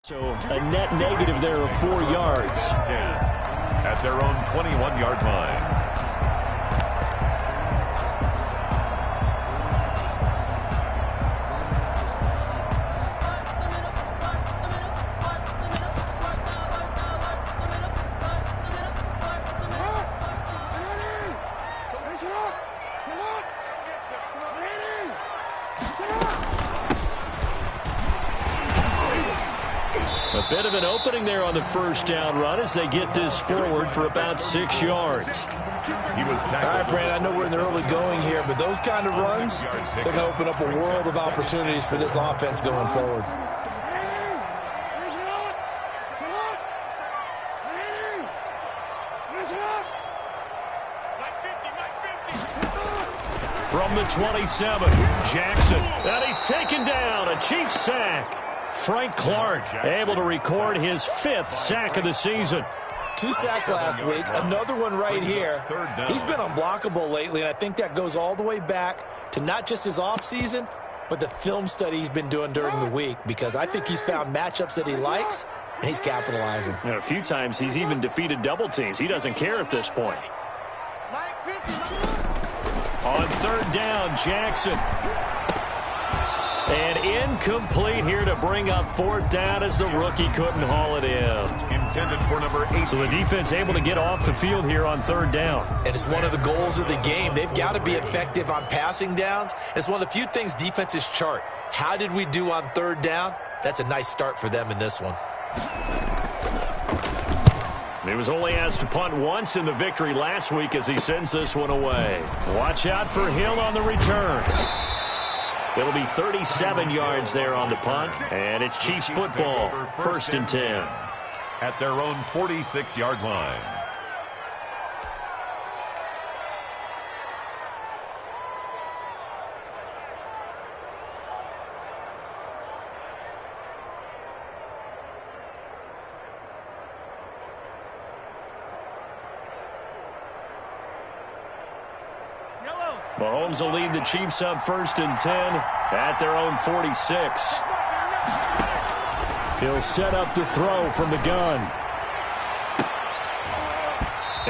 So a net negative there of 4 yards. 10 at their own 21-yard line. A bit of an opening there on the first down run as they get this forward for about 6 yards. He was tackled. All right, Brandon, I know we're in the early going here, but those kind of runs, they're going to open up a world of opportunities for this offense going forward. From the 27, Jackson. And he's taken down. A Chiefs sack. Frank Clark able to record his 5th sack of the season. 2 sacks last week, another one right here. He's been unblockable lately, and I think that goes all the way back to not just his offseason, but the film study he's been doing during the week, because I think he's found matchups that he likes, and he's capitalizing. A few times he's even defeated double teams. He doesn't care at this point. On 3rd down, Jackson. And incomplete here to bring up 4th down as the rookie couldn't haul it in. Intended for number 8. So the defense able to get off the field here on 3rd down. And it's one of the goals of the game. They've got to be effective on passing downs. It's one of the few things defenses chart. How did we do on 3rd down? That's a nice start for them in this one. He was only asked to punt once in the victory last week as he sends this one away. Watch out for Hill on the return. It'll be 37 yards there on the punt, and it's Chiefs football, 1st and 10. At their own 46-yard line. Mahomes will lead the Chiefs up 1st and 10 at their own 46. He'll set up to throw from the gun.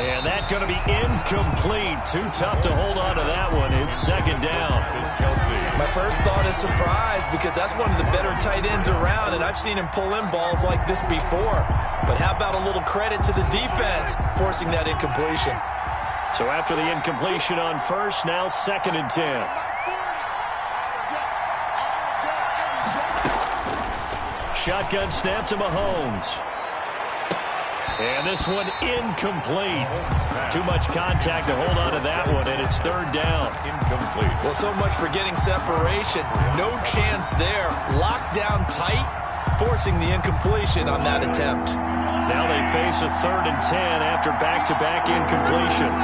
And that's going to be incomplete. Too tough to hold on to that one. It's 2nd down. My first thought is surprise, because that's one of the better tight ends around, and I've seen him pull in balls like this before. But how about a little credit to the defense forcing that incompletion? So after the incompletion on 1st, now 2nd and 10. Shotgun snap to Mahomes. And this one incomplete. Too much contact to hold on to that one, and it's 3rd down. Incomplete. Well, so much for getting separation. No chance there. Locked down tight, forcing the incompletion on that attempt. Now they face a 3rd and 10 after back-to-back incompletions.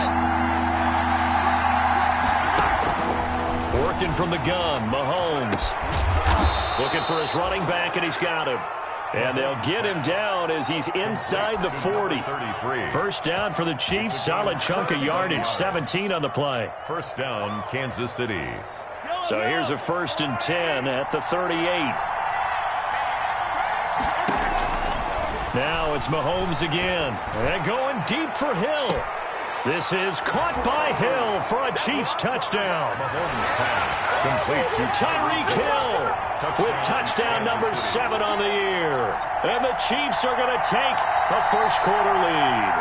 Working from the gun, Mahomes. Looking for his running back, and he's got him. And they'll get him down as he's inside the 40. 1st down for the Chiefs. Solid chunk of yardage, 17 on the play. 1st down, Kansas City. So here's a 1st and 10 at the 38. Now it's Mahomes again. And going deep for Hill. This is caught by Hill for a Chiefs touchdown. Mahomes pass complete to Tyreek Hill with touchdown number 7 on the year. And the Chiefs are going to take a 1st quarter lead.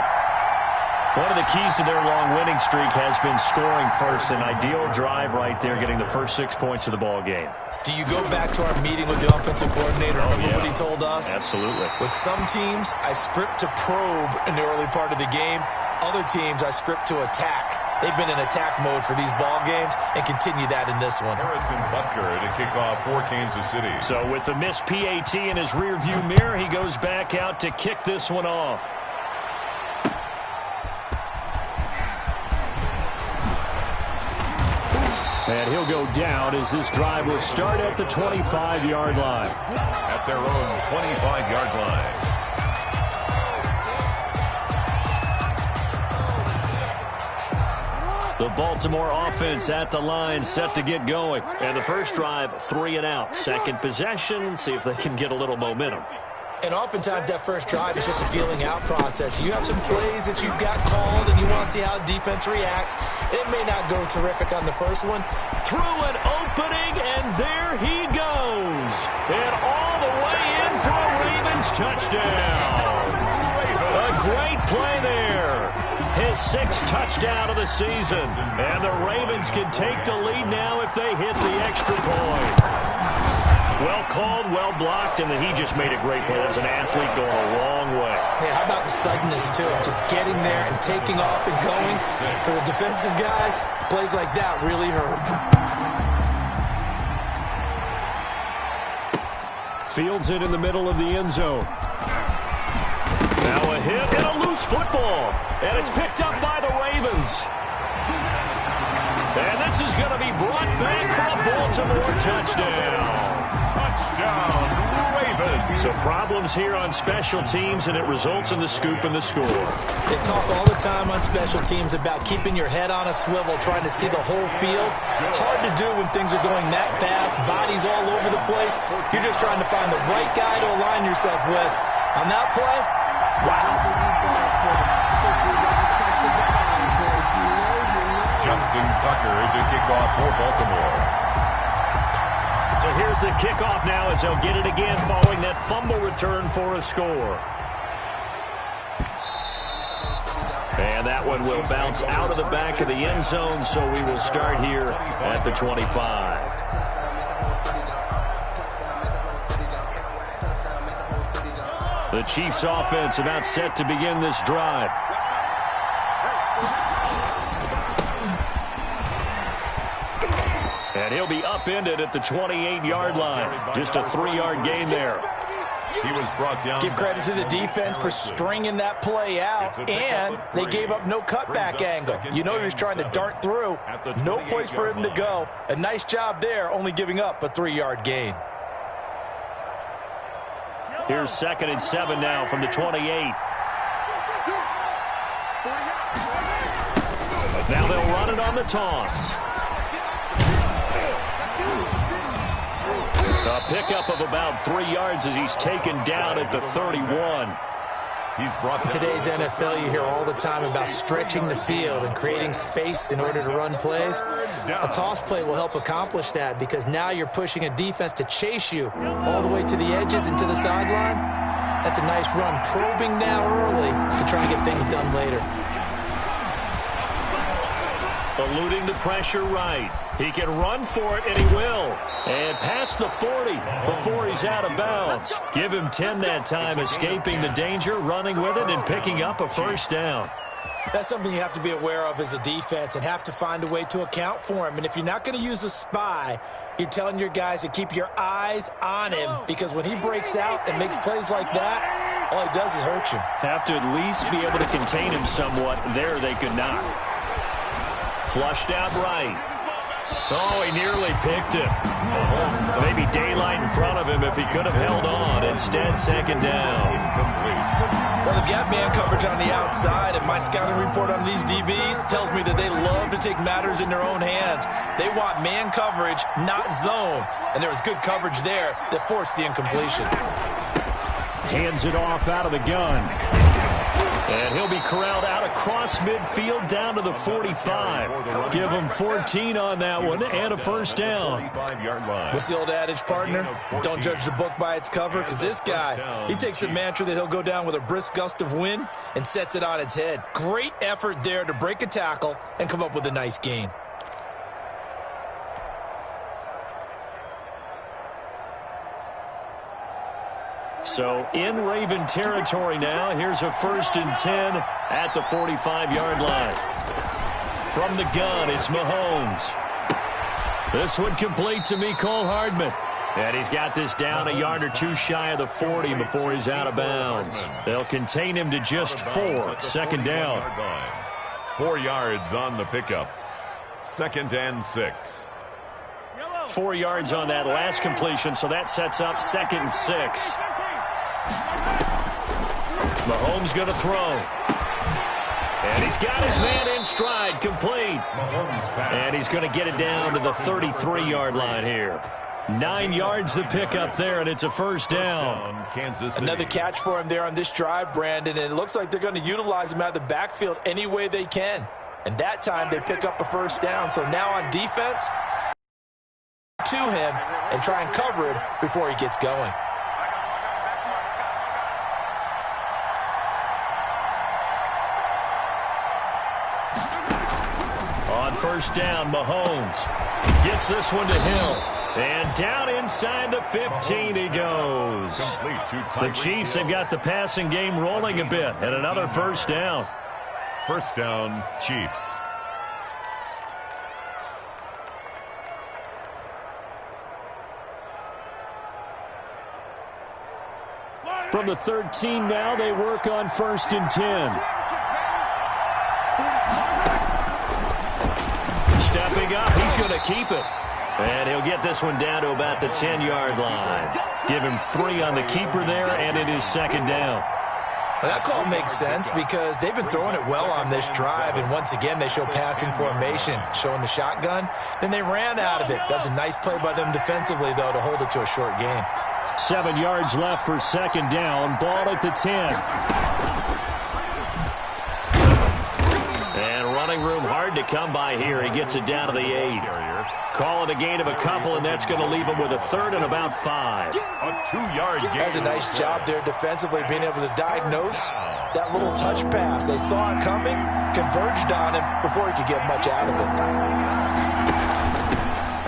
One of the keys to their long winning streak has been scoring first. An ideal drive right there, getting the first 6 points of the ball game. Do you go back to our meeting with the offensive coordinator? Remember what he told us? Absolutely. With some teams, I script to probe in the early part of the game. Other teams, I script to attack. They've been in attack mode for these ball games and continue that in this one. Harrison Butker to kick off for Kansas City. So with the missed PAT in his rearview mirror, he goes back out to kick this one off. And he'll go down as this drive will start at the 25-yard line. At their own 25-yard line. The Baltimore offense at the line, set to get going. And the first drive, 3 and out. Second possession, see if they can get a little momentum. And oftentimes that first drive is just a feeling out process. You have some plays that you've got called and you want to see how defense reacts. It may not go terrific on the first one. Through an opening, and there he goes. And all the way in for a Ravens touchdown. A great play there. His 6th touchdown of the season. And the Ravens can take the lead now if they hit the extra point. Well called, well blocked, and then he just made a great play. That was an athlete going a long way. Yeah, how about the suddenness, too? Just getting there and taking off and going. For the defensive guys, plays like that really hurt. Fields it in the middle of the end zone. Now a hit and a loose football. And it's picked up by the Ravens. And this is going to be brought back for a Baltimore touchdown. Touchdown, Ravens. So problems here on special teams, and it results in the scoop and the score. They talk all the time on special teams about keeping your head on a swivel, trying to see the whole field. Hard to do when things are going that fast, bodies all over the place. You're just trying to find the right guy to align yourself with. On that play, wow. Justin Tucker to kick off for Baltimore. So here's the kickoff now as they'll get it again following that fumble return for a score. And that one will bounce out of the back of the end zone, so we will start here at the 25. The Chiefs offense about set to begin this drive. And he'll be upended at the 28-yard line. Just a 3-yard gain there. He was brought down. Give credit to the defense for stringing that play out, and they gave up no cutback angle. You know he was trying to dart through. No place for him to go. A nice job there, only giving up a 3-yard gain. Here's 2nd and 7 now from the 28. Now they'll run it on the toss. A pickup of about 3 yards as he's taken down at the 31. In today's NFL, you hear all the time about stretching the field and creating space in order to run plays. A toss play will help accomplish that because now you're pushing a defense to chase you all the way to the edges and to the sideline. That's a nice run, probing now early to try and get things done later. Eluding the pressure right. He can run for it, and he will. And past the 40 before he's out of bounds. Give him 10 that time, escaping the danger, running with it, and picking up a first down. That's something you have to be aware of as a defense and have to find a way to account for him. And if you're not going to use a spy, you're telling your guys to keep your eyes on him because when he breaks out and makes plays like that, all he does is hurt you. Have to at least be able to contain him somewhat. There they could not. Flushed out right. Oh, he nearly picked him. Maybe daylight in front of him if he could have held on. Instead, 2nd down. Well, they've got man coverage on the outside, and my scouting report on these DBs tells me that they love to take matters in their own hands. They want man coverage, not zone. And there was good coverage there that forced the incompletion. Hands it off out of the gun. And he'll be corralled out across midfield down to the 45. Give him 14 on that one and a first down. What's the old adage, partner? Don't judge the book by its cover, because this guy, he takes the mantra that he'll go down with a brisk gust of wind and sets it on its head. Great effort there to break a tackle and come up with a nice gain. So in Raven territory now. Here's a 1st and 10 at the 45-yard line. From the gun, it's Mahomes. This one complete to Mecole Hardman. And he's got this down a yard or two shy of the 40 before he's out of bounds. They'll contain him to just 4. 2nd down. 4 yards on the pickup. 2nd and 6. 4 yards on that last completion, so that sets up 2nd and 6. Mahomes going to throw. And he's got his man in stride, complete. And he's going to get it down to the 33-yard line here. 9 yards to pick up there, and it's a first down. Kansas City. Another catch for him there on this drive, Brandon, and it looks like they're going to utilize him out of the backfield any way they can. And that time they pick up a first down. So now on defense, to him and try and cover him before he gets going. On first down, Mahomes gets this one to Hill. And down inside the 15 he goes. The Chiefs have got the passing game rolling a bit, and another first down. First down, Chiefs. From the 13 now, they work on first and 10. Stepping up, he's going to keep it. And he'll get this one down to about the 10-yard line. Give him 3 on the keeper there, and it is second down. Well, that call makes sense because they've been throwing it well on this drive, and once again they show passing formation, showing the shotgun. Then they ran out of it. That's a nice play by them defensively, though, to hold it to a short game. 7 yards left for second down. Ball at the 10. And running room hard to come by here. He gets it down to the 8. Call it a gain of a couple, and that's going to leave him with a third and about 5. A 2-yard gain. That's a nice job there defensively, being able to diagnose that little touch pass. They saw it coming, converged on him before he could get much out of it.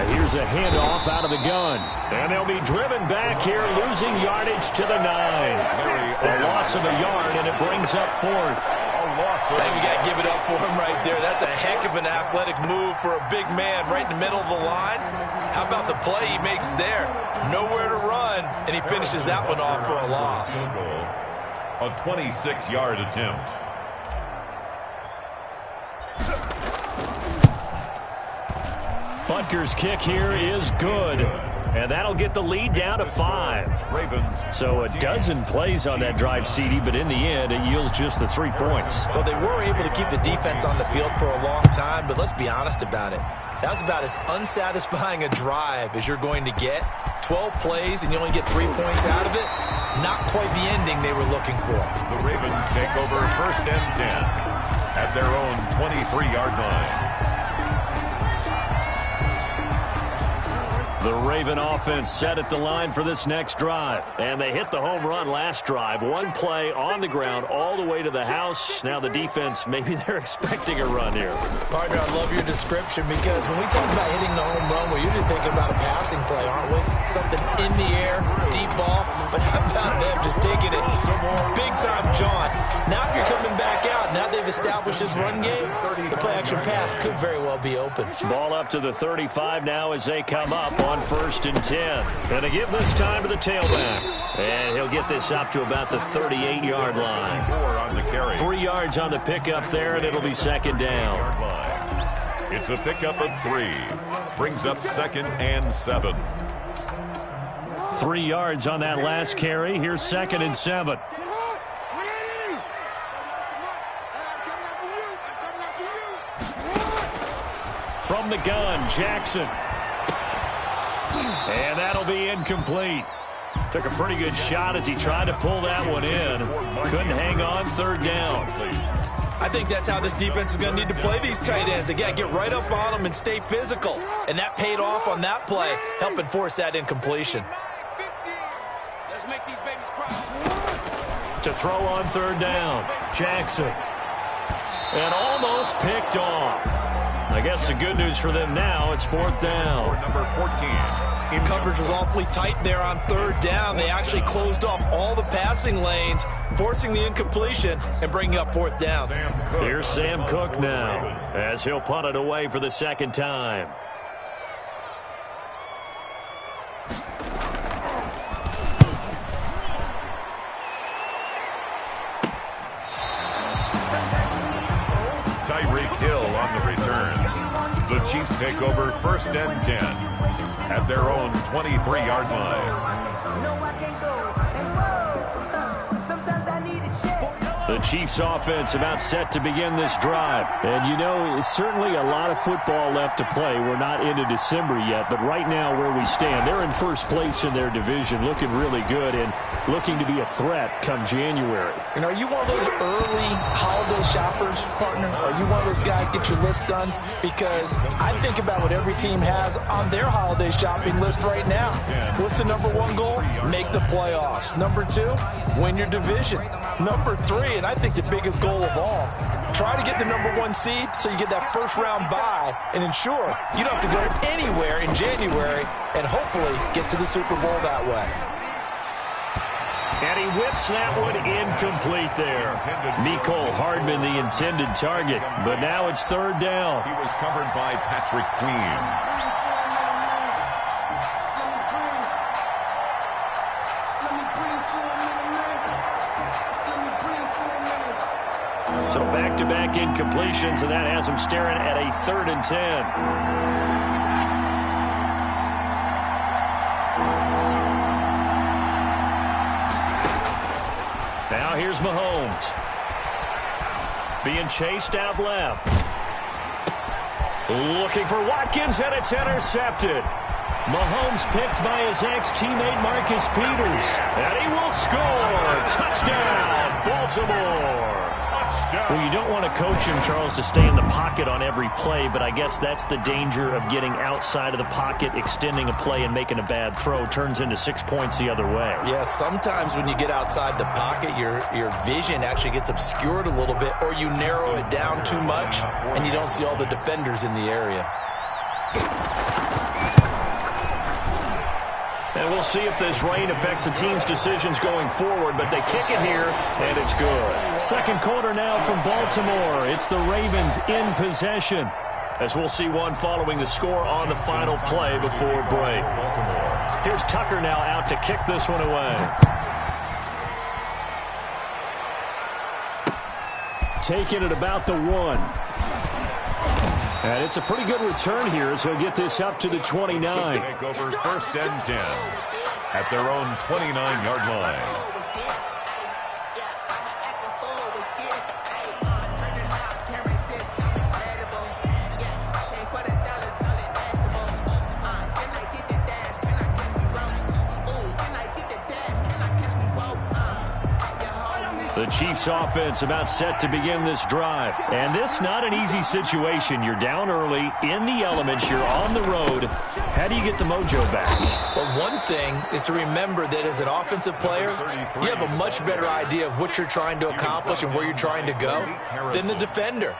And here's a handoff out of the gun. And they'll be driven back here, losing yardage to the 9. A loss of a yard, and it brings up fourth. Hey, we got to give it up for him right there. That's a heck of an athletic move for a big man right in the middle of the line. How about the play he makes there? Nowhere to run, and he finishes that one off for a loss. A 26-yard attempt. Butker's kick here is good. And that'll get the lead down to 5. Ravens. So a dozen plays on that drive, CD, but in the end, it yields just the 3 points. Well, they were able to keep the defense on the field for a long time, but let's be honest about it. That was about as unsatisfying a drive as you're going to get. 12 plays, and you only get 3 points out of it. Not quite the ending they were looking for. The Ravens take over first and 10 at their own 23-yard line. The Raven offense set at the line for this next drive. And they hit the home run last drive. 1 play on the ground all the way to the house. Now the defense, maybe they're expecting a run here. Partner, I love your description because when we talk about hitting the home run, we're usually thinking about a passing play, aren't we? Something in the air, deep ball. But how about them just taking it big time, John? Now if you're coming back out, now they've established this run game, the play-action pass could very well be open. Ball up to the 35 now as they come up on first and 10. And they give this time to the tailback. And he'll get this up to about the 38-yard line. 3 yards on the pickup there, and it'll be second down. It's a pickup of 3. Brings up second and 7. 3 yards on that last carry. Here's second and 7. From the gun, Jackson. And that'll be incomplete. Took a pretty good shot as he tried to pull that one in. Couldn't hang on, third down. I think that's how this defense is going to need to play these tight ends. Again, get right up on them and stay physical. And that paid off on that play, helping force that incompletion. Let's make these babies cry. To throw on third down, Jackson. And almost picked off. I guess the good news for them now, it's fourth down. Number 14. Coverage was awfully tight there on third down. They actually closed off all the passing lanes, forcing the incompletion and bringing up fourth down. Here's Sam Cook now as he'll punt it away for the second time. Tyreek Hill on the return. The Chiefs take over first and 10 at their own 23-yard line. The Chiefs offense about set to begin this drive. And you know, certainly a lot of football left to play. We're not into December yet, but right now where we stand, they're in first place in their division, looking really good and looking to be a threat come January. And are you one of those early holiday shoppers, partner? Are you one of those guys get your list done? Because I think about what every team has on their holiday shopping list right now. What's the number one goal? Make the playoffs. Number two, win your division. Number three, and I think the biggest goal of all, try to get the number one seed so you get that first round bye and ensure you don't have to go anywhere in January and hopefully get to the Super Bowl that way. And he whips that one incomplete there. Mecole Hardman, the intended target, but now it's third down. He was covered by Patrick Queen. So back-to-back incompletions, and that has him staring at a 3rd and 10. Now here's Mahomes. Being chased out left. Looking for Watkins, and it's intercepted. Mahomes picked by his ex-teammate Marcus Peters. And he will score. Touchdown, Baltimore. Well, you don't want to coach him, Charles, to stay in the pocket on every play, but I guess that's the danger of getting outside of the pocket, extending a play, and making a bad throw. Turns into 6 points the other way. Yeah, sometimes when you get outside the pocket, your vision actually gets obscured a little bit, or you narrow it down too much, and you don't see all the defenders in the area. And we'll see if this rain affects the team's decisions going forward, but they kick it here, and it's good. Second quarter now from Baltimore. It's the Ravens in possession, as we'll see one following the score on the final play before break. Here's Tucker now out to kick this one away. Taking it about the 1. And it's a pretty good return here as he'll get this up to the 29. Take over 1st and 10 at their own 29-yard line. The Chiefs offense about set to begin this drive. And this not an easy situation. You're down early, in the elements, you're on the road. How do you get the mojo back? Well, one thing is to remember that as an offensive player, you have a much better idea of what you're trying to accomplish and where you're trying to go than the defender.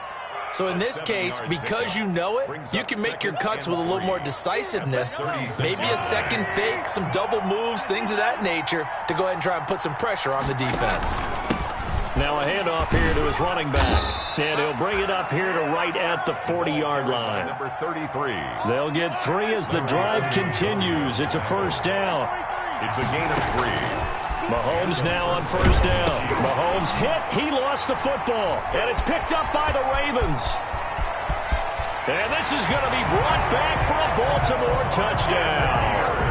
So in this case, because you know it, you can make your cuts with a little more decisiveness, maybe a second fake, some double moves, things of that nature, to go ahead and try and put some pressure on the defense. Now a handoff here to his running back. And he'll bring it up here to right at the 40-yard line. Number 33. They'll get 3 as the drive continues. It's a first down. It's a gain of 3. Mahomes now on first down. Mahomes hit. He lost the football. And it's picked up by the Ravens. And this is going to be brought back for a Baltimore touchdown.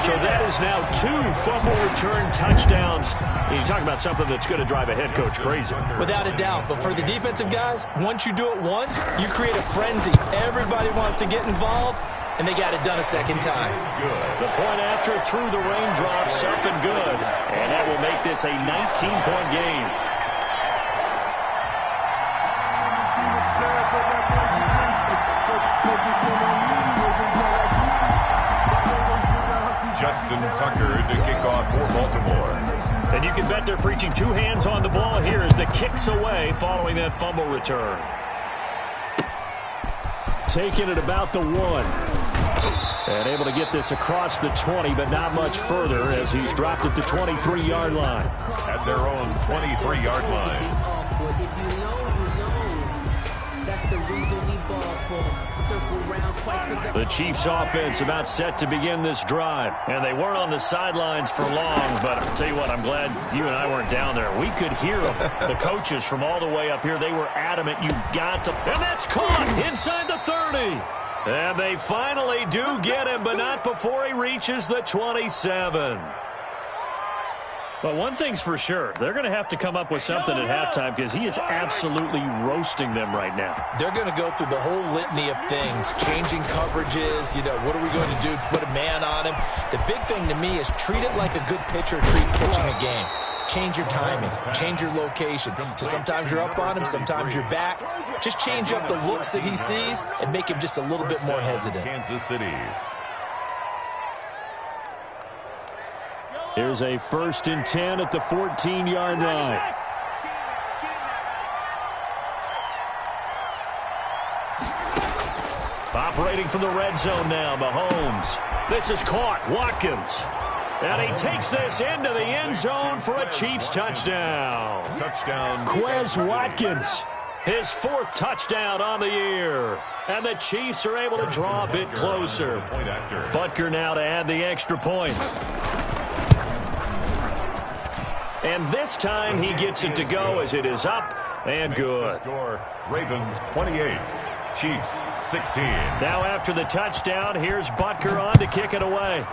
So that is now 2 fumble return touchdowns. And you talk about something that's going to drive a head coach crazy. Without a doubt. But for the defensive guys, once you do it once, you create a frenzy. Everybody wants to get involved, and they got it done a second time. The point after through the raindrops, up and good. And that will make this a 19-point game. Justin Tucker to kick off for Baltimore. And you can bet they're preaching 2 hands on the ball here as the kick's away following that fumble return. Taking it about the 1. And able to get this across the 20, but not much further as he's dropped it to 23-yard line. At their own 23-yard line. The Chiefs offense about set to begin this drive. And they weren't on the sidelines for long, but I'll tell you what, I'm glad you and I weren't down there. We could hear them. The coaches from all the way up here, they were adamant. You've got to. And that's caught inside the 30. And they finally do get him, but not before he reaches the 27. Well, one thing's for sure. They're going to have to come up with something at halftime because he is absolutely roasting them right now. They're going to go through the whole litany of things, changing coverages, what are we going to do to put a man on him? The big thing to me is treat it like a good pitcher treats pitching a game. Change your timing, change your location. So sometimes you're up on him, sometimes you're back. Just change up the looks that he sees and make him just a little bit more hesitant. Kansas City. Here's a 1st and 10 at the 14-yard line. Operating from the red zone now, Mahomes. This is caught. Watkins. And he takes this into the end zone for a Chiefs touchdown. Touchdown. Quez Watkins. His 4th touchdown on the year. And the Chiefs are able to draw a bit closer. Butker now to add the extra point. And this time he gets it to go as it is up and good. Ravens 28, Chiefs 16. Now after the touchdown, here's Butker on to kick it away.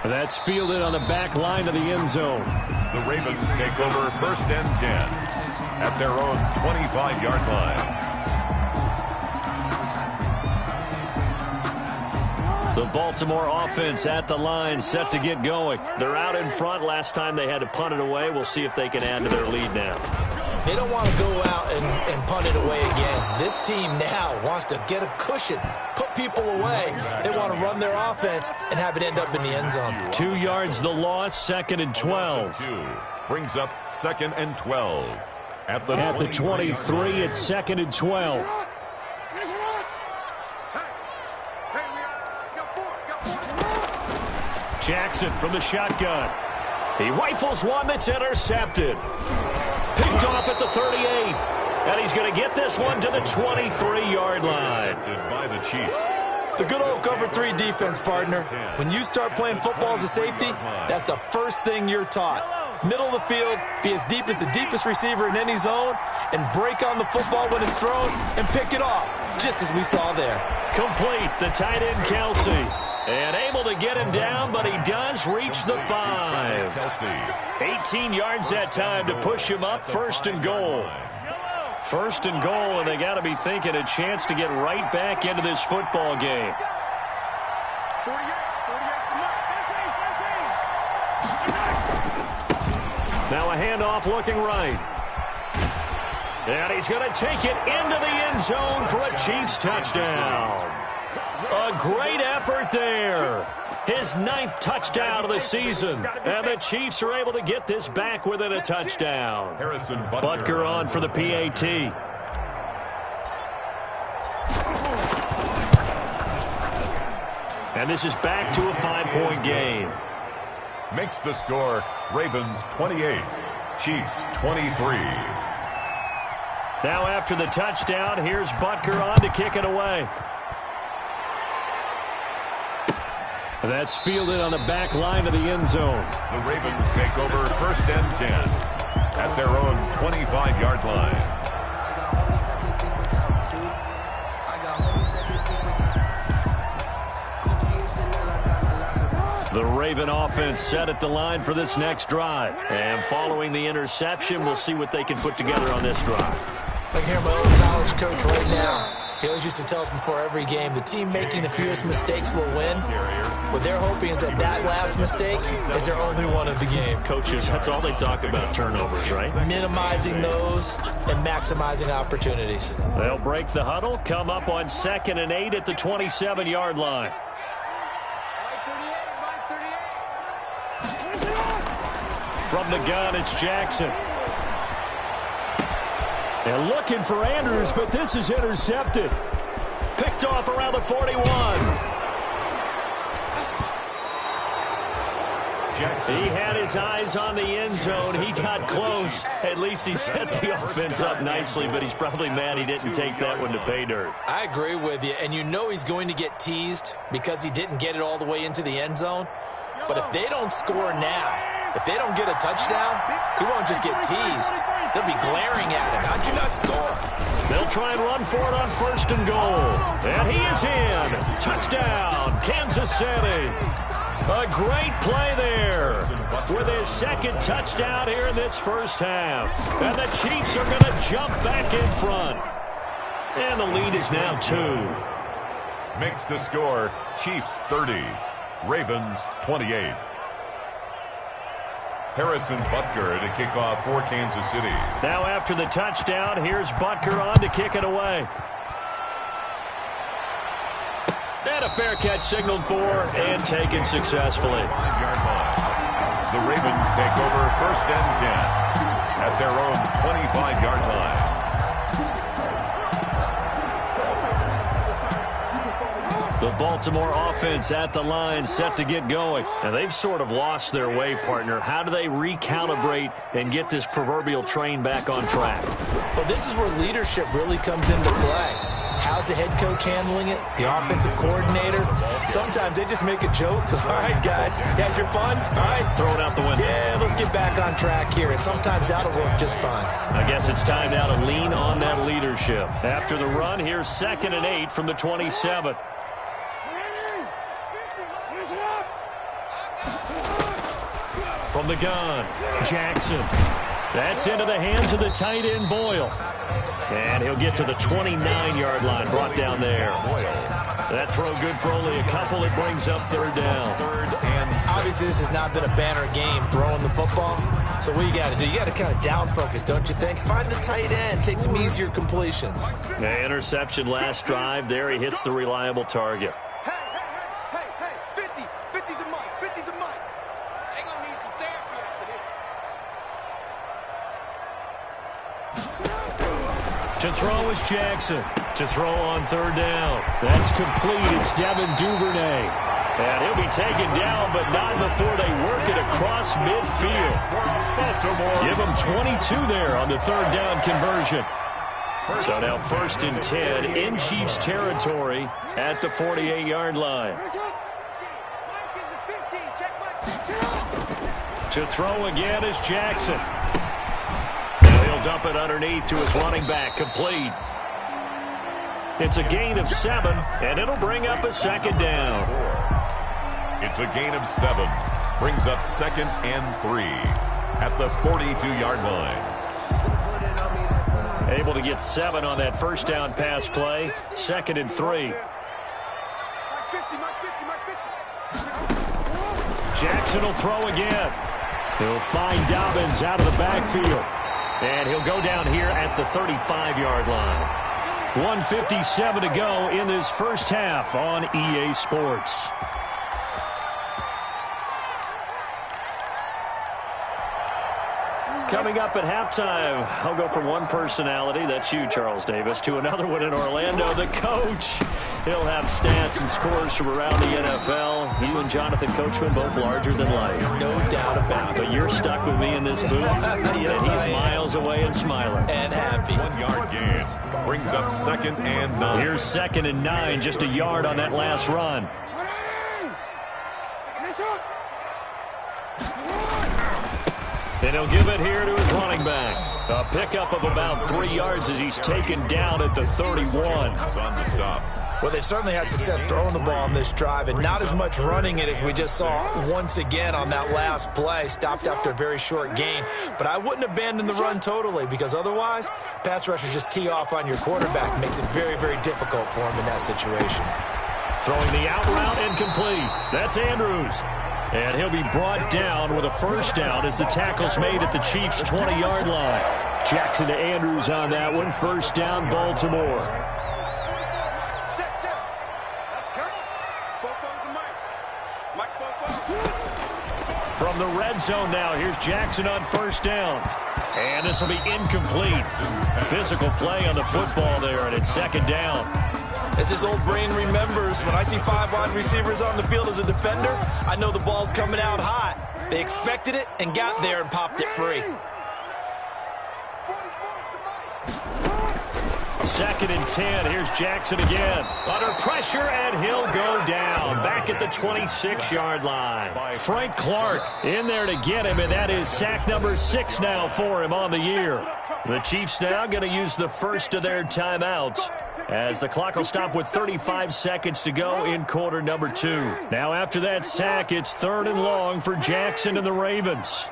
That's fielded on the back line of the end zone. The Ravens take over 1st and 10 at their own 25-yard line. The Baltimore offense at the line, set to get going. They're out in front. Last time they had to punt it away. We'll see if they can add to their lead now. They don't want to go out and punt it away again. This team now wants to get a cushion, put people away. They want to run their offense and have it end up in the end zone. 2 yards the loss, 2nd and 12. Brings up 2nd and 12. At the 23, it's 2nd and 12. Jackson from the shotgun. He rifles one that's intercepted. Picked off at the 38. And he's going to get this one to the 23-yard line. By the Chiefs. The good old cover 3 defense, partner. When you start playing football as a safety, that's the first thing you're taught. Middle of the field, be as deep as the deepest receiver in any zone, and break on the football when it's thrown and pick it off, just as we saw there. Complete, the tight end Kelsey. And able to get him down, but he does reach the 5. 18 yards that time to push him up, 1st and goal. 1st and goal, and they got to be thinking a chance to get right back into this football game. Now a handoff looking right. And he's going to take it into the end zone for a Chiefs touchdown. A great effort there. His 9th touchdown of the season. And the Chiefs are able to get this back within a touchdown. Butker on for the PAT. And this is back to a 5-point game. Makes the score Ravens 28, Chiefs 23. Now after the touchdown, here's Butker on to kick it away. That's fielded on the back line of the end zone. The Ravens take over 1st and 10 at their own 25-yard line. The Raven offense set at the line for this next drive. And following the interception, we'll see what they can put together on this drive. I can hear my old college coach right now. He always used to tell us before every game, the team making the fewest mistakes will win. What they're hoping is that last mistake is their only one of the game. Coaches, that's all they talk about, turnovers, right? Minimizing those and maximizing opportunities. They'll break the huddle, come up on 2nd and 8 at the 27-yard line. From the gun, it's Jackson. And looking for Andrews, but this is intercepted. Picked off around the 41. He had his eyes on the end zone. He got close. At least he set the offense up nicely, but he's probably mad he didn't take that one to pay dirt. I agree with you, and you know he's going to get teased because he didn't get it all the way into the end zone. But if they don't score now, if they don't get a touchdown, he won't just get teased. They'll be glaring at him. How'd you not score? They'll try and run for it on 1st and goal. And he is in. Touchdown, Kansas City. A great play there with his second touchdown here in this first half. And the Chiefs are going to jump back in front. And the lead is now 2. Makes the score Chiefs 30, Ravens 28. Harrison Butker to kick off for Kansas City. Now after the touchdown, here's Butker on to kick it away. And a fair catch signaled for and taken successfully. 5-yard line. The Ravens take over 1st and 10 at their own 25-yard line. The Baltimore offense at the line, set to get going. And they've sort of lost their way, partner. How do they recalibrate and get this proverbial train back on track? Well, this is where leadership really comes into play. How's the head coach handling it? The offensive coordinator? Sometimes they just make a joke. All right, guys, you had your fun? All right. Throw it out the window. Yeah, let's get back on track here. And sometimes that'll work just fine. I guess it's time now to lean on that leadership. After the run, here's 2nd and 8 from the 27. From the gun, Jackson. That's into the hands of the tight end, Boyle. And he'll get to the 29-yard line, brought down there. That throw good for only a couple. It brings up 3rd down. Obviously, this has not been a banner game throwing the football. So what you got to do, you got to kind of down focus, don't you think? Find the tight end, take some easier completions. Yeah, interception last drive. There he hits the reliable target. Hey, 50 to Mike, 50 to Mike. They're going to need some therapy after this. To throw is Jackson. To throw on 3rd down. That's complete. It's Devin Duvernay. And he'll be taken down, but not before they work it across midfield. Give him 22 there on the 3rd down conversion. So now 1st and 10 in Chiefs territory at the 48-yard line. To throw again is Jackson. Now he'll dump it underneath to his running back, complete. It's a gain of 7, and it'll bring up a 2nd down. It's a gain of 7. Brings up 2nd and 3 at the 42-yard line. Able to get 7 on that 1st down pass play. 2nd and 3. Jackson will throw again. He'll find Dobbins out of the backfield. And he'll go down here at the 35-yard line. 1:57 to go in this first half on EA Sports. Coming up at halftime, I'll go from one personality, that's you, Charles Davis, to another one in Orlando, the coach. He'll have stats and scores from around the NFL. You and Jonathan Coachman, both larger than life. No doubt about it. But you're stuck with me in this booth, Yes, and he's miles away and smiling. And happy. 1-yard gain. Brings up 2nd and 9. Here's 2nd and 9, just a yard on that last run. And he'll give it here to his running back. A pickup of about 3 yards as he's taken down at the 31. He's on the stop. Well, they certainly had success throwing the ball on this drive and not as much running it as we just saw once again on that last play. Stopped after a very short gain. But I wouldn't abandon the run totally because otherwise, pass rushers just tee off on your quarterback. Makes it very, very difficult for him in that situation. Throwing the out route incomplete. That's Andrews. And he'll be brought down with a 1st down as the tackle's made at the Chiefs' 20-yard line. Jackson to Andrews on that one. 1st down, Baltimore. From the red zone now, here's Jackson on 1st down. And this will be incomplete. Physical play on the football there, and it's 2nd down. As his old brain remembers, when I see 5 wide receivers on the field as a defender, I know the ball's coming out hot. They expected it and got there and popped it free. 2nd and 10. Here's Jackson again. Under pressure, and he'll go down. Back at the 26-yard line. Frank Clark in there to get him, and that is sack number 6 now for him on the year. The Chiefs now going to use the first of their timeouts as the clock will stop with 35 seconds to go in quarter number 2. Now after that sack, it's 3rd and long for Jackson and the Ravens.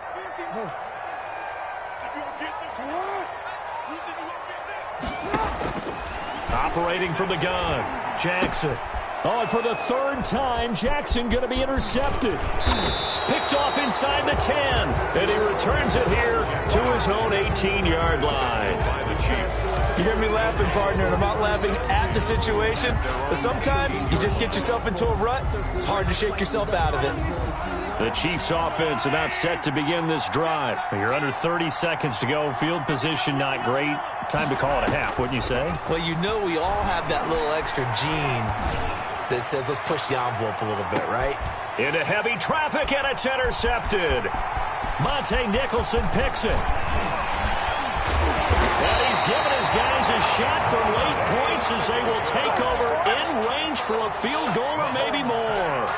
Operating from the gun, Jackson. Oh, and for the 3rd time, Jackson going to be intercepted. Picked off inside the 10, and he returns it here to his own 18-yard line. By the Chiefs. You hear me laughing, partner, and I'm not laughing at the situation, but sometimes you just get yourself into a rut. It's hard to shake yourself out of it. The Chiefs offense about set to begin this drive. You're under 30 seconds to go. Field position not great. Time to call it a half, wouldn't you say? Well, you know we all have that little extra gene that says let's push the envelope a little bit, right? Into heavy traffic, and it's intercepted. Monte Nicholson picks it. And he's given his guys a shot for late points as they will take over in range for a field goal or maybe more.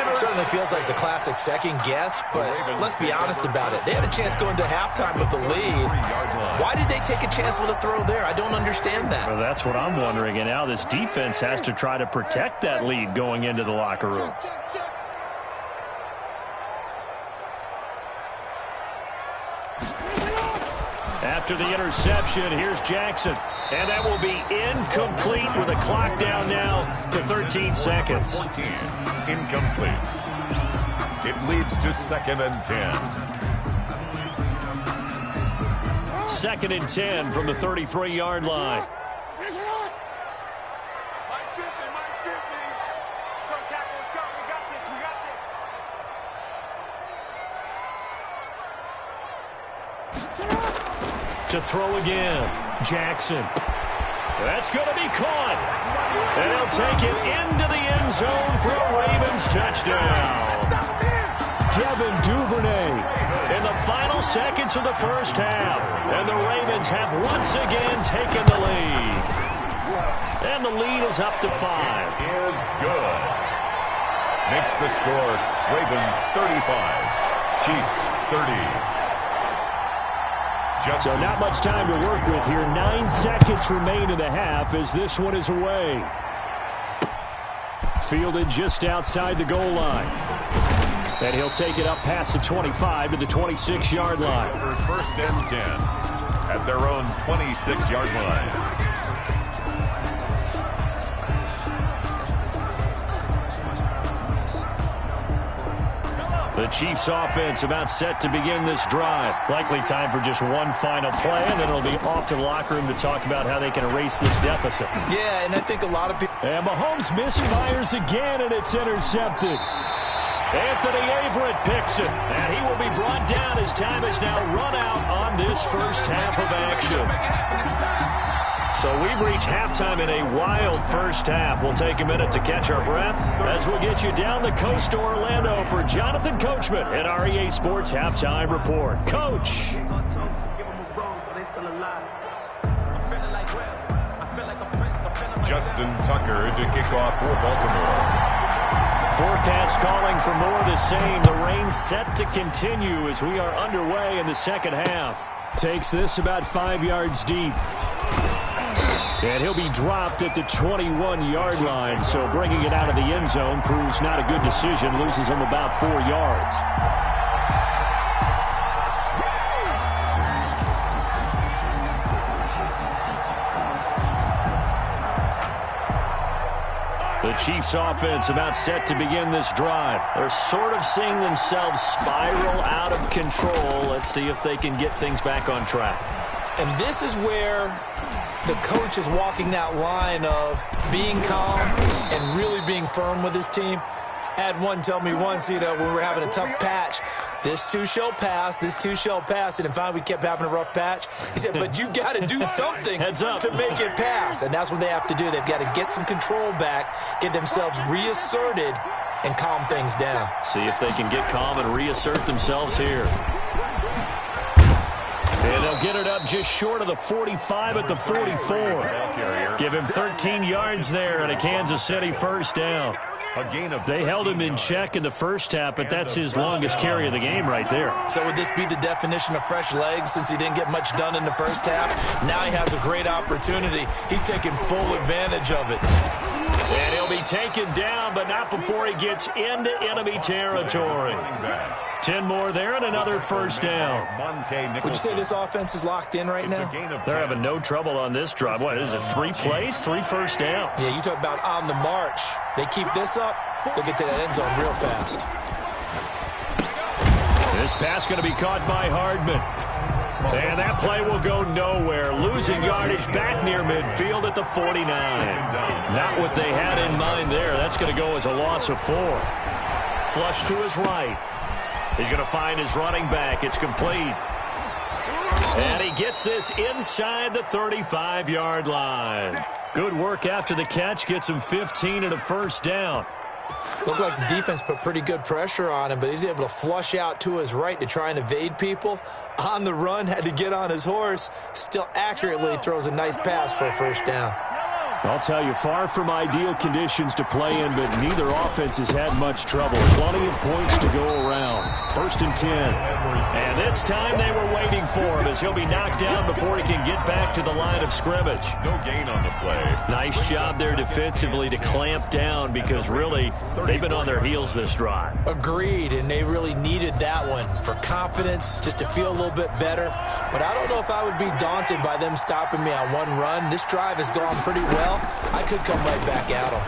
It certainly feels like the classic second guess, but let's be honest about it. They had a chance going to halftime with the lead. Why did they take a chance with a throw there? I don't understand that. Well, that's what I'm wondering, and now this defense has to try to protect that lead going into the locker room. After the interception, here's Jackson. And that will be incomplete with a clock down now to 13 seconds. 14, incomplete. It leads to 2nd and 10. 2nd and 10 from the 33-yard line. To throw again, Jackson. That's going to be caught. And he'll take it into the end zone for a Ravens touchdown. Devin Duvernay in the final seconds of the first half. And the Ravens have once again taken the lead. And the lead is up to 5. Is good. Makes the score Ravens 35, Chiefs 30. So not much time to work with here. 9 seconds remain in the half as this one is away. Fielded just outside the goal line. And he'll take it up past the 25 to the 26-yard line. 1st and 10 at their own 26-yard line. The Chiefs offense about set to begin this drive. Likely time for just one final play, and then it'll be off to the locker room to talk about how they can erase this deficit. Yeah, and I think a lot of people... And Mahomes misfires again, and it's intercepted. Anthony Averett picks it, and he will be brought down as time is now run out on this first half of action. So we've reached halftime in a wild first half. We'll take a minute to catch our breath as we'll get you down the coast to Orlando for Jonathan Coachman at REA Sports Halftime Report. Coach. Justin Tucker to kick off for Baltimore. Forecast calling for more of the same. The rain set to continue as we are underway in the second half. Takes this about 5 yards deep. And he'll be dropped at the 21-yard line, so bringing it out of the end zone proves not a good decision. Loses him about 4 yards. The Chiefs offense about set to begin this drive. They're sort of seeing themselves spiral out of control. Let's see if they can get things back on track. And this is where the coach is walking that line of being calm and really being firm with his team. I had one tell me once, when we were having a tough patch, this too shall pass, this too shall pass. And finally we kept having a rough patch. He said, but you got to do something to make it pass. And that's what they have to do. They've got to get some control back, get themselves reasserted, and calm things down. See if they can get calm and reassert themselves here. And they'll get it up just short of the 45 at the 44. Give him 13 yards there and a Kansas City first down. A gain of They held him in check in the first half, but that's his longest carry of the game right there. So would this be the definition of fresh legs since he didn't get much done in the first half? Now he has a great opportunity. He's taking full advantage of it. And he'll be taken down, but not before he gets into enemy territory. 10 more there and another first down. Would you say this offense is locked in right now? They're having no trouble on this drive. What is it, 3 plays, 3 first downs? Yeah, you talk about on the march. They keep this up, they'll get to that end zone real fast. This pass going to be caught by Hardman. And that play will go nowhere. Losing yardage back near midfield at the 49. Not what they had in mind there. That's going to go as a loss of 4. Flush to his right. He's going to find his running back. It's complete. And he gets this inside the 35-yard line. Good work after the catch. Gets him 15 and a first down. Looked like the defense put pretty good pressure on him, but he's able to flush out to his right to try and evade people. On the run, had to get on his horse. Still accurately throws a nice pass for a first down. I'll tell you, far from ideal conditions to play in, but neither offense has had much trouble. Plenty of points to go around. 1st and 10. And this time they were waiting for him as he'll be knocked down before he can get back to the line of scrimmage. No gain on the play. Nice job there defensively to clamp down because really they've been on their heels this drive. Agreed, and they really needed that one for confidence, just to feel a little bit better. But I don't know if I would be daunted by them stopping me on one run. This drive has gone pretty well. I could come right back at them.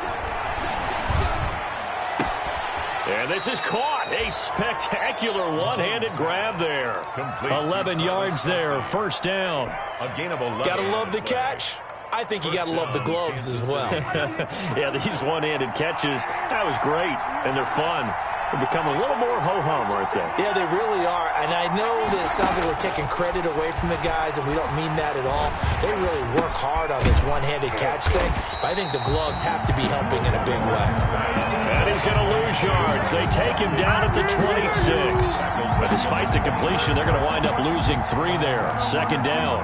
And this is caught. A spectacular one-handed grab there. Complete. 11 yards there. First down. A gain of 11. Gotta love the catch. I think you gotta love the gloves as well. Yeah, these one-handed catches, that was great, and they're fun. They become a little more ho-hum, aren't they? Yeah, they really are. And I know that it sounds like we're taking credit away from the guys, and we don't mean that at all. They really work hard on this one-handed catch thing. But I think the gloves have to be helping in a big way. And he's going to lose yards. They take him down at the 26. But despite the completion, they're going to wind up losing 3 there. Second down.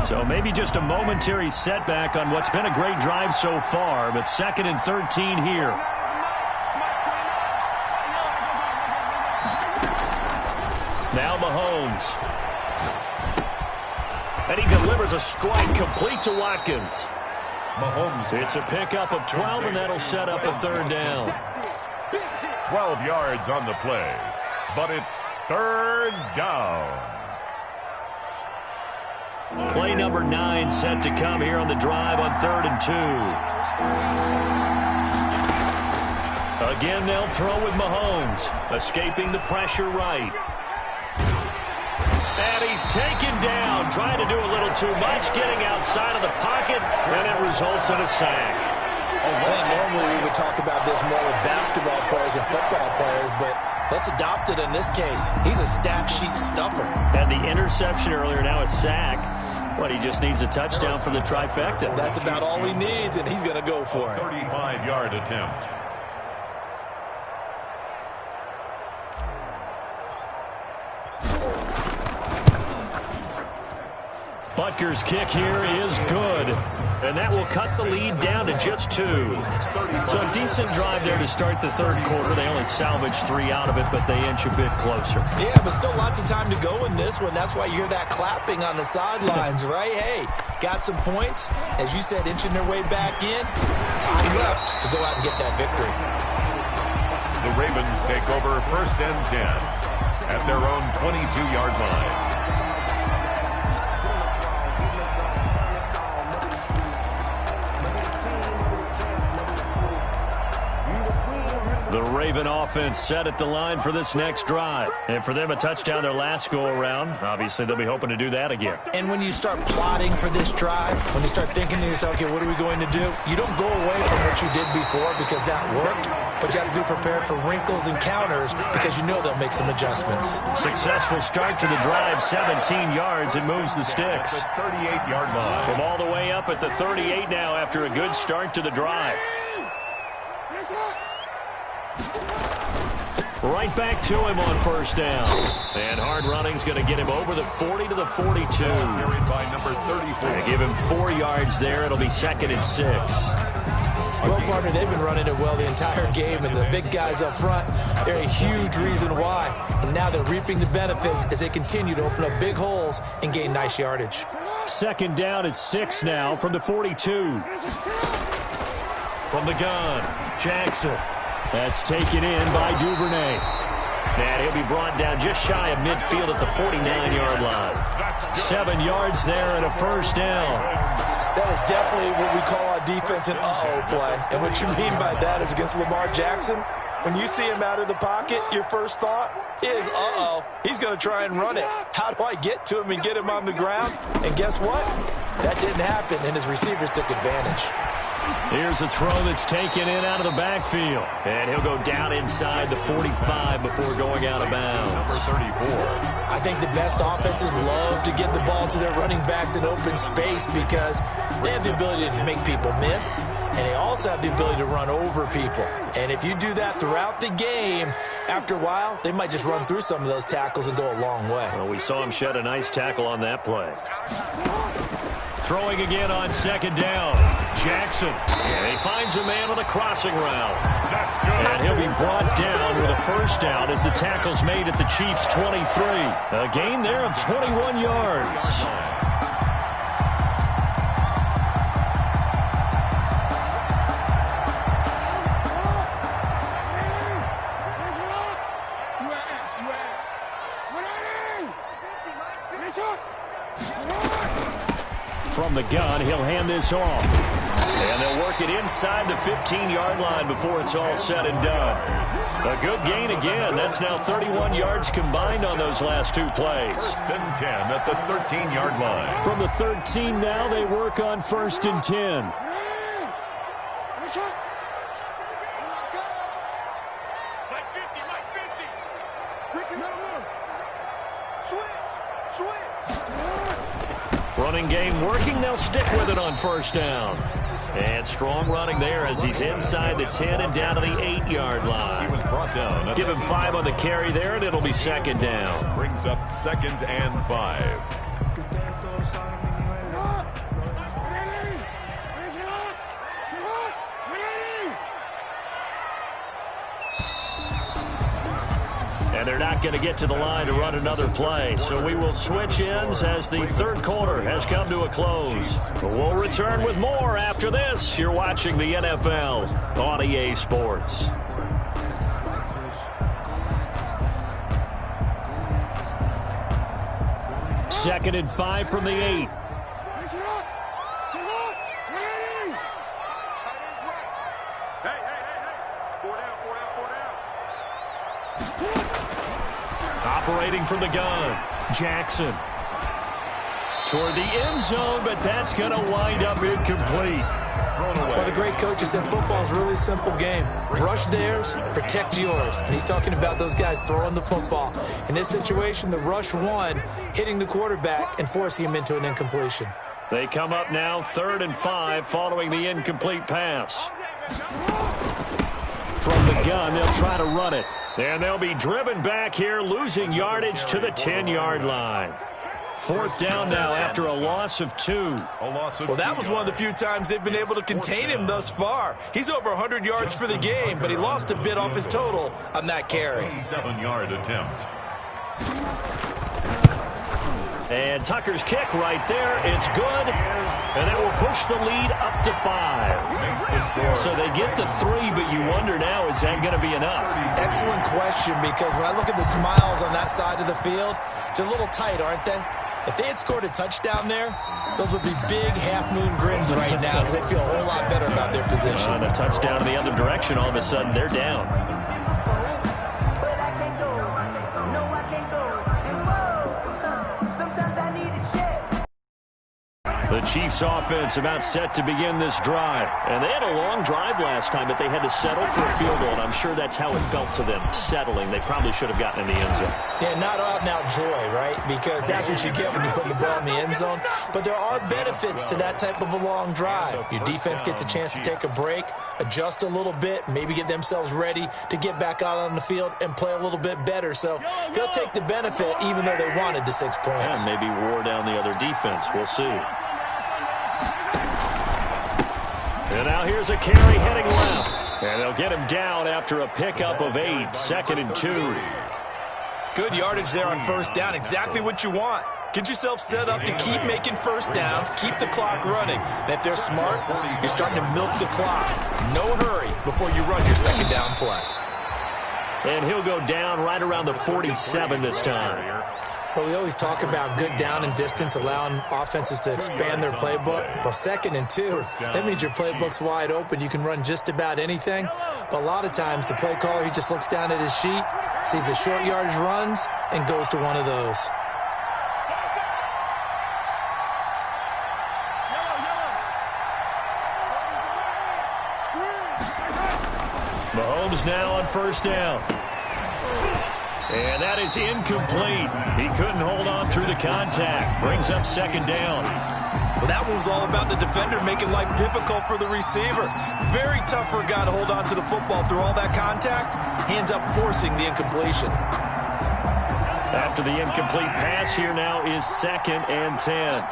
So maybe just a momentary setback on what's been a great drive so far, but 2nd and 13 here. Now Mahomes. And he delivers a strike complete to Watkins. Mahomes. It's a pickup of 12, and that'll set up a 3rd down. 12 yards on the play, but it's 3rd down. Play number 9 set to come here on the drive on 3rd and 2. Again, they'll throw with Mahomes, escaping the pressure right. And he's taken down, trying to do a little too much, getting outside of the pocket, and it results in a sack. Normally we would talk about this more with basketball players and football players, but let's adopt it in this case. He's a stat sheet stuffer. And the interception earlier, now a sack. But he just needs a touchdown for the trifecta. That's about all he needs, and he's going to go for it. 35-yard attempt. Butker's kick here is good. And that will cut the lead down to just 2. So a decent drive there to start the 3rd quarter. They only salvaged 3 out of it, but they inch a bit closer. Yeah, but still lots of time to go in this one. That's why you hear that clapping on the sidelines, right? Hey, got some points. As you said, inching their way back in. Time left to go out and get that victory. The Ravens take over 1st and 10 at their own 22-yard line. The Raven offense set at the line for this next drive. And for them, a touchdown their last go-around. Obviously, they'll be hoping to do that again. And when you start plotting for this drive, when you start thinking to yourself, okay, what are we going to do? You don't go away from what you did before because that worked, but you have to be prepared for wrinkles and counters because you know they'll make some adjustments. Successful start to the drive, 17 yards. It moves the sticks. 38-yard line. From all the way up at the 38 now after a good start to the drive. Right back to him on first down. And hard running's going to get him over the 40 to the 42. Carried by number 34. They give him 4 yards there. It'll be 2nd and 6. Well, partner, they've been running it well the entire game, and the big guys up front, they're a huge reason why. And now they're reaping the benefits as they continue to open up big holes and gain nice yardage. 2nd down at 6 now from the 42. From the gun, Jackson. That's taken in by Duvernay. And he'll be brought down just shy of midfield at the 49-yard line. 7 yards there and a first down. That is definitely what we call our defense an uh-oh play. And what you mean by that is against Lamar Jackson, when you see him out of the pocket, your first thought is, uh-oh, he's going to try and run it. How do I get to him and get him on the ground? And guess what? That didn't happen, and his receivers took advantage. Here's a throw that's taken in out of the backfield. And he'll go down inside the 45 before going out of bounds. Number 34. I think the best offenses love to get the ball to their running backs in open space because they have the ability to make people miss, and they also have the ability to run over people. And if you do that throughout the game, after a while, they might just run through some of those tackles and go a long way. Well, we saw him shed a nice tackle on that play. Throwing again on 2nd down. Jackson. And he finds a man on the crossing route. That's good. And he'll be brought down with a first down as the tackle's made at the Chiefs' 23. A gain there of 21 yards. From the gun, he'll hand this off. And they'll work it inside the 15-yard line before it's all said and done. A good gain again. That's now 31 yards combined on those last 2 plays. 1st and 10 at the 13-yard line. From the 13 now, they work on 1st and 10. Running game working. They'll stick with it on 1st down. And strong running there as he's inside the 10 and down to the 8-yard line. He was brought down. Give him 5 on the carry there, and it'll be 2nd down. Brings up 2nd and 5. And they're not going to get to the line to run another play. So we will switch ends as the 3rd quarter has come to a close. We'll return with more after this. You're watching the NFL on EA Sports. Second and 5 from the 8. Operating from the gun, Jackson. Toward the end zone, but that's going to wind up incomplete. Well, the great coaches said football is a really simple game. Rush theirs, protect yours. And he's talking about those guys throwing the football. In this situation, the rush won, hitting the quarterback and forcing him into an incompletion. They come up now 3rd and 5 following the incomplete pass. From the gun, they'll try to run it. And they'll be driven back here, losing yardage to the 10-yard line. 4th down now after a loss of 2. Well, that was one of the few times they've been able to contain him thus far. He's over 100 yards for the game, but he lost a bit off his total on that carry. 7-yard attempt. And Tucker's kick right there. It's good. And it will push the lead up to 5. So they get the 3, but you wonder now, is that going to be enough? Excellent question, because when I look at the smiles on that side of the field, they're a little tight, aren't they? If they had scored a touchdown there, those would be big half-moon grins right now because they'd feel a whole lot better about their position. On a touchdown in the other direction, all of a sudden they're down. The Chiefs offense about set to begin this drive. And they had a long drive last time, but they had to settle for a field goal, and I'm sure that's how it felt to them, settling. They probably should have gotten in the end zone. Yeah, not out and out joy, right? Because that's what you get when you put the ball in the end zone. But there are benefits to that type of a long drive. Your defense gets a chance to take a break, adjust a little bit, maybe get themselves ready to get back out on the field and play a little bit better. So they'll take the benefit even though they wanted the 6 points. And maybe wore down the other defense. We'll see. And now here's a carry heading left. And they'll get him down after a pickup of 8, 2nd and 2. Good yardage there on first down. Exactly what you want. Get yourself set up to keep making first downs, keep the clock running. And if they're smart, you're starting to milk the clock. No hurry before you run your second down play. And he'll go down right around the 47 this time. Well, we always talk about good down and distance, allowing offenses to expand their playbook. Well, 2nd and 2, that means your playbook's wide open. You can run just about anything. But a lot of times, the play caller, he just looks down at his sheet, sees the short yardage runs, and goes to one of those. Mahomes now on first down. And that is incomplete. He couldn't hold on through the contact. Brings up 2nd down. Well, that one was all about the defender making life difficult for the receiver. Very tough for a guy to hold on to the football through all that contact. He ends up forcing the incompletion. After the incomplete pass, here now is 2nd and 10.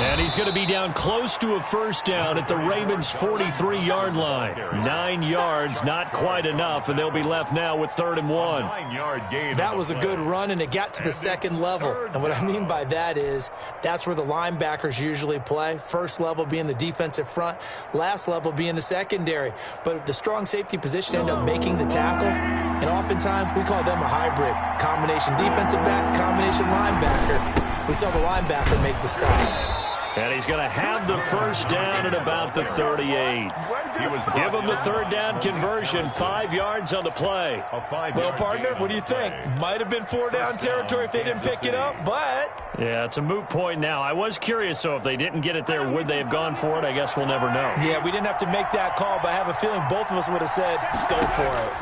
And he's going to be down close to a first down at the Ravens' 43-yard line. 9 yards, not quite enough, and they'll be left now with 3rd and 1. That was a good run, and it got to the second level. And what I mean by that is that's where the linebackers usually play. First level being the defensive front, last level being the secondary. But the strong safety position end up making the tackle, and oftentimes we call them a hybrid. Combination defensive back, combination linebacker. We saw the linebacker make the stop. And he's going to have the first down at about the 38. Give him the 3rd down conversion, 5 yards on the play. Well, partner, what do you think? Might have been 4-down territory if they didn't pick it up, but... Yeah, it's a moot point now. I was curious, so if they didn't get it there, would they have gone for it? I guess we'll never know. Yeah, we didn't have to make that call, but I have a feeling both of us would have said, go for it.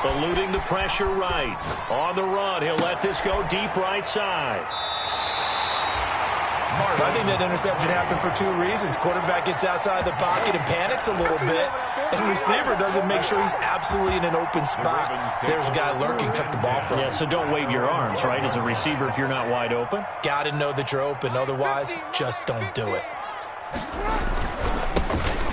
Eluding the pressure right. On the run, he'll let this go deep right side. I think that interception happened for 2 reasons. Quarterback gets outside the pocket and panics a little bit, and receiver doesn't make sure he's absolutely in an open spot. So there's a guy lurking, took the ball from him. Yeah, so don't wave your arms, right, as a receiver if you're not wide open. Got to know that you're open. Otherwise, just don't do it.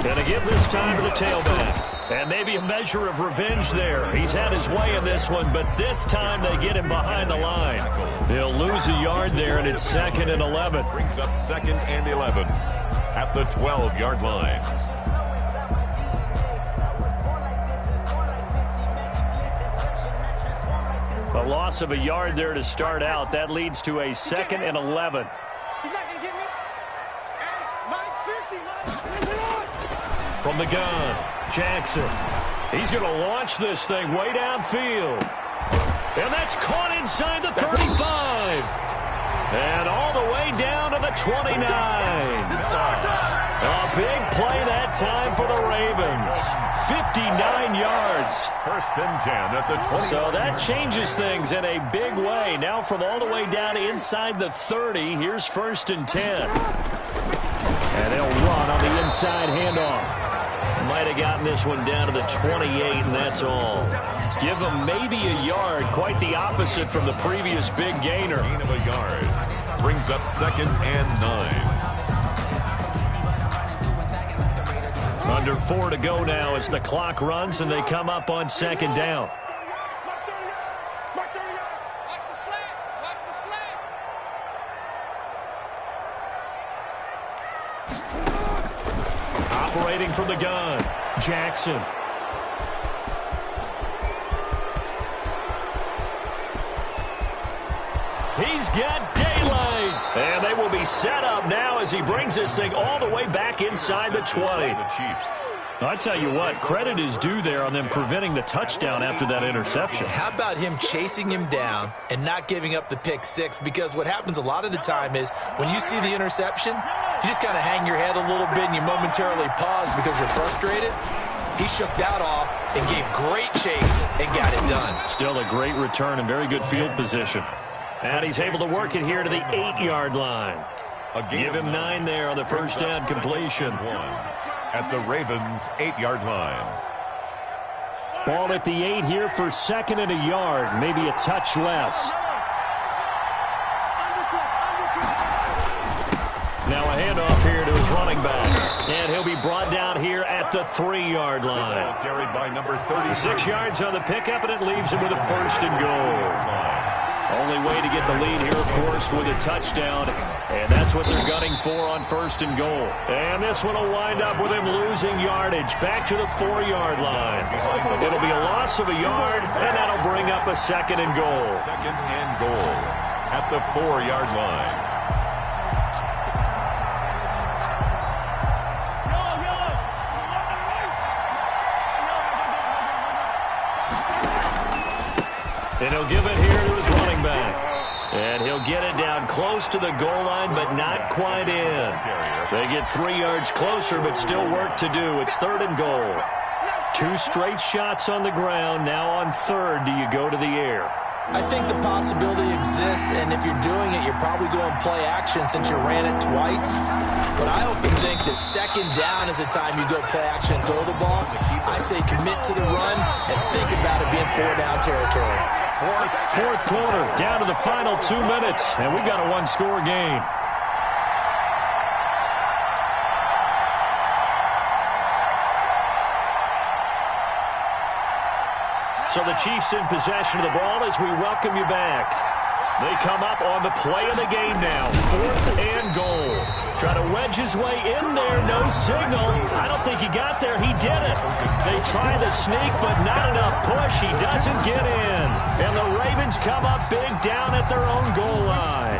Gonna give this time to the tailback. And maybe a measure of revenge there. He's had his way in this one, but this time they get him behind the line. They'll lose a yard there, and it's 2nd and 11. Brings up 2nd and 11 at the 12-yard line. A loss of a yard there to start out. That leads to a 2nd and 11. He's not going to get me. And mine's 50. From the gun, Jackson. He's going to launch this thing way downfield. And that's caught inside the 35. And all the way down to the 29. A big play that time for the Ravens. 59 yards. 1st and 10 at the 20. So that changes things in a big way. Now from all the way down inside the 30, here's 1st and 10. And they'll run on the inside handoff. Might have gotten this one down to the 28, and that's all. Give them maybe a yard. Quite the opposite from the previous big gainer. Gain of a yard. Brings up 2nd and 9. Under 4 to go now as the clock runs, and they come up on 2nd down. Operating from the gun, Jackson. He's got daylight. And they will be set up now as he brings this thing all the way back inside the 20. The Chiefs. I tell you what, credit is due there on them preventing the touchdown after that interception. How about him chasing him down and not giving up the pick six? Because what happens a lot of the time is when you see the interception, you just kind of hang your head a little bit and you momentarily pause because you're frustrated. He shook that off and gave great chase and got it done. Still a great return and very good field position. And he's able to work it here to the 8-yard line. Give him 9 there on the first down completion. At the Ravens' 8-yard line. Ball at the 8 here for 2nd and a yard, maybe a touch less. Now a handoff here to his running back. And he'll be brought down here at the 3-yard line. Carried by number 30. 6 yards on the pickup, and it leaves him with a 1st and goal. Only way to get the lead here, of course, with a touchdown. And that's what they're gunning for on 1st and goal. And this one will wind up with him losing yardage back to the 4-yard line. It'll be a loss of a yard, and that'll bring up a 2nd and goal. 2nd and goal at the 4-yard line. And he'll give it here to his running back. And he'll get it down close to the goal line, but not quite in. They get 3 yards closer, but still work to do. It's 3rd and goal. 2 straight shots on the ground. Now on 3rd, do you go to the air? I think the possibility exists, and if you're doing it, you're probably going play action since you ran it twice. But I often think that 2nd down is the time you go play action and throw the ball. I say commit to the run and think about it being 4-down territory. 4th quarter, down to the final 2 minutes, and we've got a 1-score game. So the Chiefs in possession of the ball as we welcome you back. They come up on the play of the game now. 4th and goal. Try to wedge his way in there. No signal. I don't think he got there. He did it. They try the sneak, but not enough push. He doesn't get in. And the Ravens come up big down at their own goal line.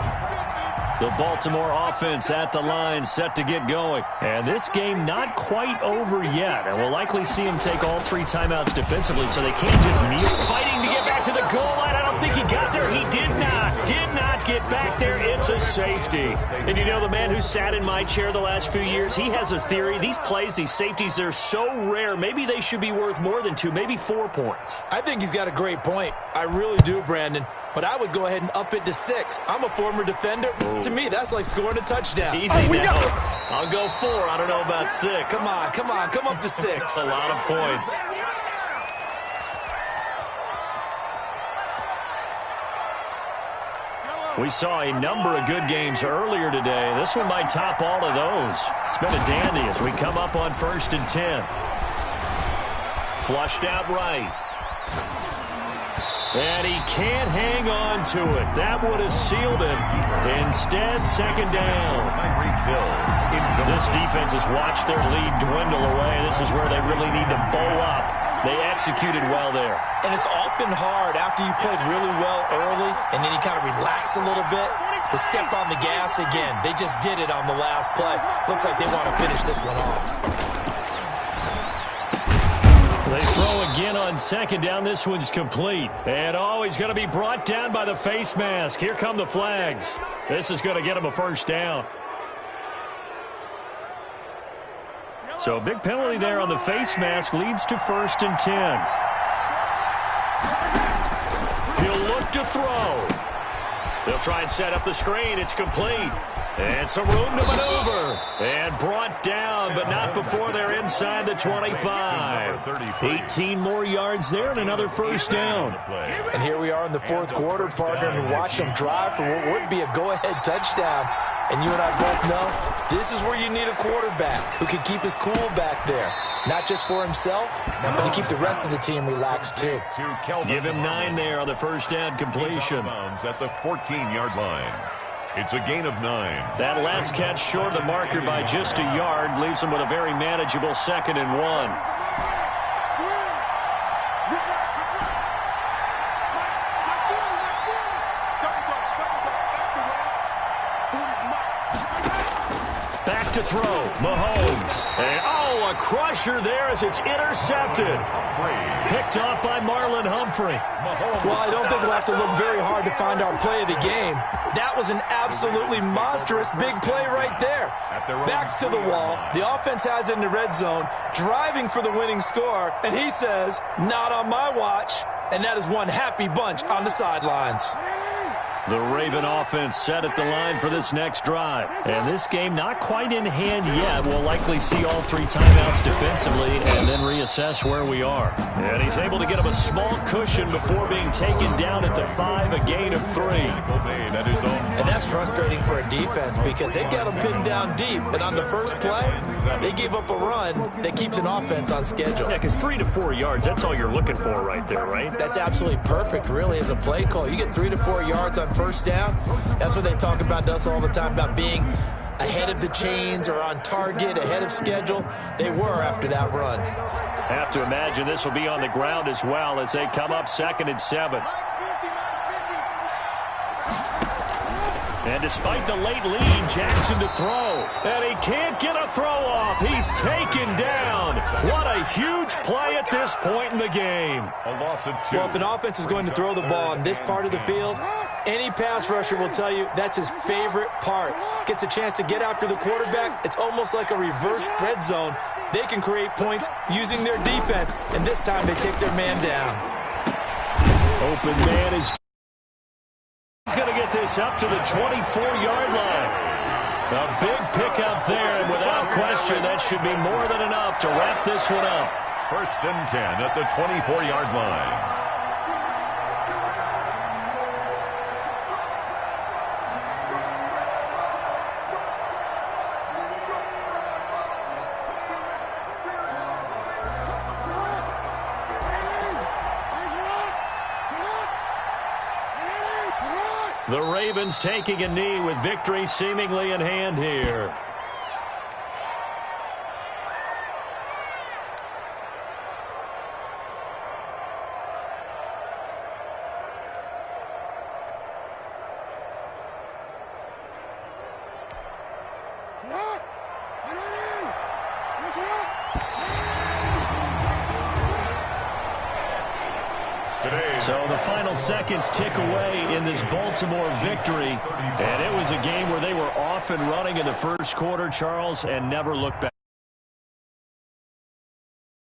The Baltimore offense at the line set to get going. And this game not quite over yet. And we'll likely see him take all 3 timeouts defensively, so they can't just kneel. Fighting to get back to the goal line. I don't think he got there. He did not get back there. It's a safety. And you know, the man who sat in my chair the last few years, he has a theory. These plays, these safeties, they're so rare. Maybe they should be worth more than 2, maybe 4 points. I think he's got a great point. I really do, Brandon. But I would go ahead and up it to 6. I'm a former defender. Ooh. To me, that's like scoring a touchdown. Easy now. I'll go 4. I don't know about 6. Come on. Come up to 6. A lot of points. We saw a number of good games earlier today. This one might top all of those. It's been a dandy as we come up on 1st and 10. Flushed out right. And he can't hang on to it. That would have sealed it. Instead, 2nd down. This defense has watched their lead dwindle away. This is where they really need to bow up. They executed well there. And it's often hard after you've played really well early and then you kind of relax a little bit to step on the gas again. They just did it on the last play. Looks like they want to finish this one off. They throw again on 2nd down. This one's complete. And he's going to be brought down by the face mask. Here come the flags. This is going to get him a 1st down. So a big penalty there on the face mask leads to 1st and 10. He'll look to throw. They'll try and set up the screen. It's complete. And some room to maneuver. And brought down, but not before they're inside the 25. 18 more yards there and another 1st down. And here we are in the 4th quarter, partner, and watch them drive for what would be a go-ahead touchdown. And you and I both know this is where you need a quarterback who can keep his cool back there. Not just for himself, but to keep the rest of the team relaxed too. Give him 9 there on the 1st down completion. At the 14-yard line. It's a gain of 9. That last catch short of the marker by just a yard leaves him with a very manageable 2nd and 1. Back to throw. Mahomes. And, Oh, a crusher there as it's intercepted. Picked off by Marlon Humphrey. Well, I don't think we'll have to look very hard to find our play of the game. That was an absolutely monstrous big play right there. Backs to the wall. The offense has it in the red zone, driving for the winning score, and he says, not on my watch. And that is one happy bunch on the sidelines. The Raven offense set at the line for this next drive. And this game not quite in hand yet. We'll likely see all 3 timeouts defensively and then reassess where we are. And he's able to get him a small cushion before being taken down at the 5, a gain of 3. And that's frustrating for a defense because they got him pinned down deep. And on the first play, they gave up a run that keeps an offense on schedule. Yeah, because 3 to 4 yards, that's all you're looking for right there, right? That's absolutely perfect, really, as a play call. You get 3 to 4 yards on first down. That's what they talk about to us all the time, about being ahead of the chains or on target, ahead of schedule. They were after that run. Have to imagine this will be on the ground as well as they come up 2nd and 7. And despite the late lead, Jackson to throw. And he can't get a throw off. He's taken down. What a huge play at this point in the game. A loss of 2. Well, if an offense is going to throw the ball on this part of the field, any pass rusher will tell you that's his favorite part. Gets a chance to get after the quarterback. It's almost like a reverse red zone. They can create points using their defense, and this time they take their man down. Open man is going to get this up to the 24-yard line. A big pickup there, and without question, that should be more than enough to wrap this one up. 1st and 10 at the 24-yard line. The Ravens taking a knee with victory seemingly in hand here. So the final seconds tick away in this Baltimore victory. And it was a game where they were off and running in the first quarter, Charles, and never looked back.